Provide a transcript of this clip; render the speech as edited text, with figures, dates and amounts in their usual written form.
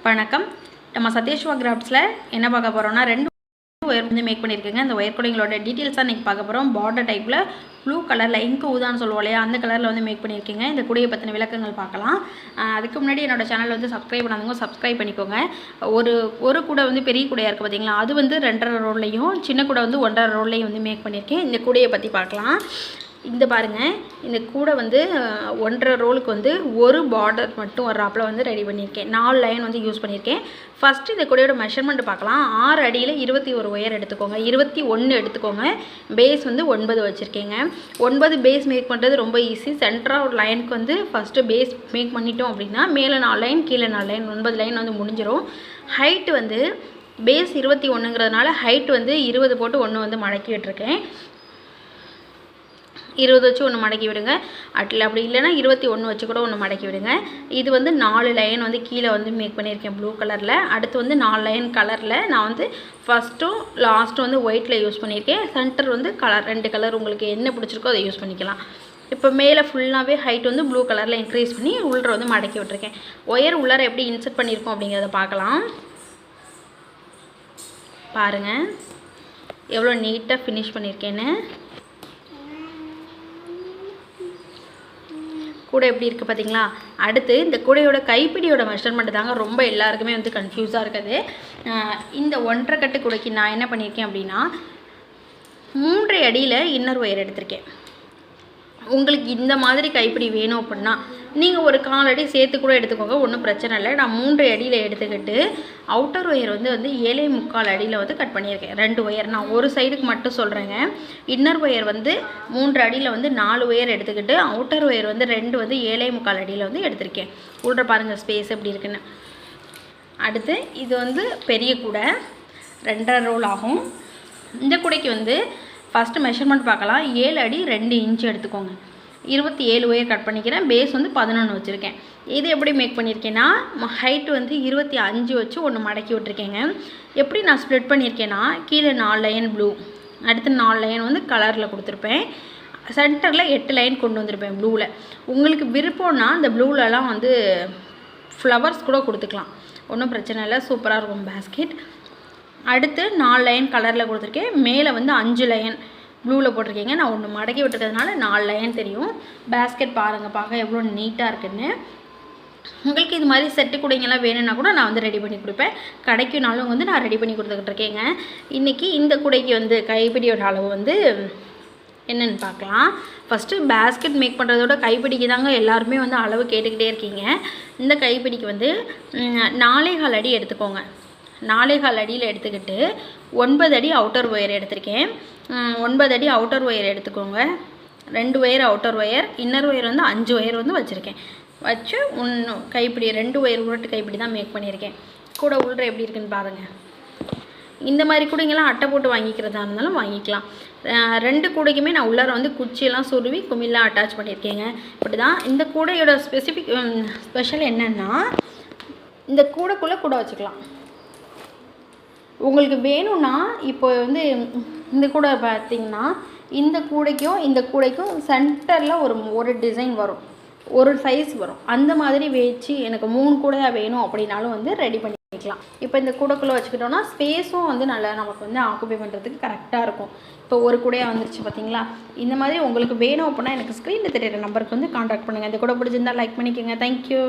வணக்கம். நம்ம சத்யேஷ்வா கிராஃப்ட்ஸில் என்ன பார்க்க போகிறோம்னா, 2 ஒயர் வந்து மேக் பண்ணியிருக்கேங்க. அந்த ஒயர் கூடைங்களோட டீட்டெயில்ஸாக இன்றைக்கி பார்க்க போகிறோம். பார்டர் டைப்பில் ப்ளூ கலரில் இங்கு ஊதான்னு சொல்லுவோம் இல்லையா, அந்த கலரில் வந்து மேக் பண்ணியிருக்கேங்க. இந்த கூடையை பற்றின விளக்கங்கள் பார்க்கலாம். அதுக்கு முன்னாடி என்னோட சேனல் வந்து சப்ஸ்கிரைப் பண்ணாதவங்க சப்ஸ்கிரைப் பண்ணிக்கோங்க. ஒரு கூடை வந்து பெரிய கூடையாக இருக்குது பார்த்தீங்களா, அது வந்து 2.5 ரோல்லையும் சின்ன கூடை வந்து 1.5 ரோல்லையும் வந்து மேக் பண்ணியிருக்கேன். இந்த கூடையை பற்றி பார்க்கலாம். இந்த பாருங்கள், இந்த கூடை வந்து 1.5 ரோலுக்கு வந்து ஒரு பார்டர் மட்டும் வர்றாப்பில் வந்து ரெடி பண்ணியிருக்கேன். 4 லைன் வந்து யூஸ் பண்ணியிருக்கேன். ஃபஸ்ட்டு இந்த கூடையோட மெஷர்மெண்ட் பார்க்கலாம். 6 அடியில் 21 ஒயர் எடுத்துக்கோங்க, 21 எடுத்துக்கோங்க. பேஸ் வந்து 9 வச்சுருக்கேங்க. 9 பேஸ் மேக் பண்ணுறது ரொம்ப ஈஸி. சென்டராக ஒரு லைனுக்கு வந்து ஃபஸ்ட்டு பேஸ் மேக் பண்ணிட்டோம் அப்படின்னா மேலே 4 லைன் கீழே 4 லைன் 9 லைன் வந்து முடிஞ்சிடும். ஹைட்டு வந்து பேஸ் 21ங்கிறதுனால ஹைட் வந்து 20 போட்டு 1 வந்து மடக்கி விட்டுருக்கேன். 20 வச்சு 1 மடக்கி விடுங்க. அப்படி இல்லைனா 21 வச்சு கூட 1 மடக்கி விடுங்க. இது வந்து 4 லைன் வந்து கீழே வந்து மேக் பண்ணியிருக்கேன் ப்ளூ கலரில். அடுத்து வந்து 4 லைன் கலரில் நான் வந்து ஃபஸ்ட்டும் லாஸ்ட்டும் வந்து ஒயிட்டில் யூஸ் பண்ணியிருக்கேன். சென்டர் வந்து கலர் 2 கலர் உங்களுக்கு என்ன பிடிச்சிருக்கோ அதை யூஸ் பண்ணிக்கலாம். இப்போ மேலே ஃபுல்லாகவே ஹைட் வந்து ப்ளூ கலரில் இன்க்ரீஸ் பண்ணி உள்ளே வந்து மடக்கி விட்டுருக்கேன். ஒயர் உள்ளார எப்படி இன்சர்ட் பண்ணியிருக்கோம் அப்படிங்கிறத பார்க்கலாம். பாருங்கள் எவ்வளோ நீட்டாக ஃபினிஷ் பண்ணியிருக்கேன்னு. கூடை எப்படி இருக்குது பார்த்தீங்களா. அடுத்து இந்த கூடையோட கைப்பிடியோட மெஷர்மெண்ட் தாங்க ரொம்ப எல்லாருக்குமே வந்து கன்ஃபியூஸாக இருக்குது. இந்த 1.5 கட்டு கூடைக்கு நான் என்ன பண்ணியிருக்கேன் அப்படின்னா 3 அடியில் இன்னர் ஒயர் எடுத்திருக்கேன். உங்களுக்கு இந்த மாதிரி கைப்பிடி வேணும் அப்படின்னா நீங்கள் ஒரு 4 அடி சேர்த்து கூட எடுத்துக்கோங்க, ஒன்றும் பிரச்சனை இல்லை. நான் 3 அடியில் எடுத்துக்கிட்டு அவுட்டர் ஒயர் வந்து 7.25 அடியில் வந்து கட் பண்ணியிருக்கேன். 2 ஒயர் நான் ஒரு சைடுக்கு மட்டும் சொல்கிறேங்க. இன்னர் ஒயர் வந்து 3 அடியில் வந்து 4 ஒயர் எடுத்துக்கிட்டு அவுட்டர் ஒயர் வந்து 2 வந்து 7.25 அடியில் வந்து எடுத்திருக்கேன். உள்ள பாருங்கள் ஸ்பேஸ் எப்படி இருக்குன்னு. அடுத்து இது வந்து பெரிய கூடை 2.5 ரோல் ஆகும். இந்த கூடைக்கு வந்து ஃபஸ்ட்டு மெஷர்மெண்ட் பார்க்கலாம். 7 அடி 2 இன்ச்சு எடுத்துக்கோங்க. 27 ஒயர் கட் பண்ணிக்கிறேன். பேஸ் வந்து 11 வச்சுருக்கேன். இது எப்படி மேக் பண்ணியிருக்கேன்னா ஹைட் வந்து 25 வச்சு 1 மடக்கி விட்டுருக்கேங்க. எப்படி நான் ஸ்ப்ளிட் பண்ணியிருக்கேன்னா கீழே 4 லைன் ப்ளூ, அடுத்து 4 லைன் வந்து கலரில் கொடுத்துருப்பேன். சென்டரில் 8 லைன் கொண்டு வந்திருப்பேன் ப்ளூவில். உங்களுக்கு விருப்பம்னா இந்த ப்ளூலலாம் வந்து ஃப்ளவர்ஸ் கூட கொடுத்துக்கலாம், ஒன்றும் பிரச்சனை இல்லை, சூப்பராக இருக்கும் பேஸ்கெட். அடுத்து 4 லைன் கலரில் கொடுத்துருக்கேன். மேலே வந்து 5 லைன் ப்ளூவில் போட்டிருக்கேங்க. நான் 1 மடக்கி விட்டுருக்கிறதுனால 4 லைன் தெரியும். பேஸ்கெட் பாருங்கள், பார்க்க எவ்வளோ நீட்டாக இருக்குன்னு. உங்களுக்கு இது மாதிரி செட்டு கூடைங்கெல்லாம் வேணும்னா கூட நான் வந்து ரெடி பண்ணி கொடுப்பேன். கடைக்குனாலும் வந்து நான் ரெடி பண்ணி கொடுத்துக்கிட்டு இருக்கேங்க. இன்றைக்கி இந்த கூடைக்கு வந்து கைப்பிடியோட அளவு வந்து என்னென்னு பார்க்கலாம். ஃபஸ்ட்டு பேஸ்கெட் மேக் பண்ணுறதோட கைப்பிடிக்கு தாங்க எல்லாருமே வந்து அளவு கேட்டுக்கிட்டே இருக்கீங்க. இந்த கைப்பிடிக்கு வந்து 4.25 அடி எடுத்துக்கோங்க. 4.25 அடியில் எடுத்துக்கிட்டு 9 அடி அவுட்டர் ஒயர் எடுத்திருக்கேன். 9 அடி அவுட்டர் ஒயர் எடுத்துக்கோங்க. 2 wire outer wire, inner wire வந்து 5 ஒயர் வந்து வச்சுருக்கேன். வச்சு கைப்பிடி 2 ஒயர் உருட்டு கைப்பிடி தான் மேக் பண்ணியிருக்கேன். கூட உள்ள எப்படி இருக்குன்னு பாருங்கள். இந்த மாதிரி கூடைங்கெல்லாம் அட்டை போட்டு வாங்கிக்கிறதா இருந்தாலும் வாங்கிக்கலாம். 2 கூடைக்குமே நான் உள்ளார வந்து குச்சியெல்லாம் சுருவி குமிழெலாம் அட்டாச் பண்ணியிருக்கேங்க. இப்படி தான் இந்த கூடையோட ஸ்பெஷல் என்னென்னா இந்த கூடைக்குள்ளே கூட வச்சுக்கலாம். உங்களுக்கு வேணும்னா இப்போ வந்து இந்த கூடை பார்த்திங்கன்னா இந்த கூடைக்கும் சென்டரில் ஒரு டிசைன் வரும், ஒரு சைஸ் வரும். அந்த மாதிரி வச்சு எனக்கு 3 கூடையாக வேணும் அப்படின்னாலும் வந்து ரெடி பண்ணிக்கலாம். இப்போ இந்த கூடைக்குள்ளே வச்சுக்கிட்டோன்னா ஸ்பேஸும் வந்து நல்லா நமக்கு வந்து ஆக்குபை பண்ணுறதுக்கு கரெக்டாக இருக்கும். இப்போ ஒரு கூடையாக வந்துருச்சு பார்த்தீங்களா. இந்த மாதிரி உங்களுக்கு வேணும் அப்படின்னா எனக்கு ஸ்க்ரீனில் தெரியிற நம்பருக்கு வந்து கான்டாக்ட் பண்ணுங்கள். இந்த கூடை பிடிச்சிருந்தால் லைக் பண்ணிக்கோங்க. தேங்க்யூ.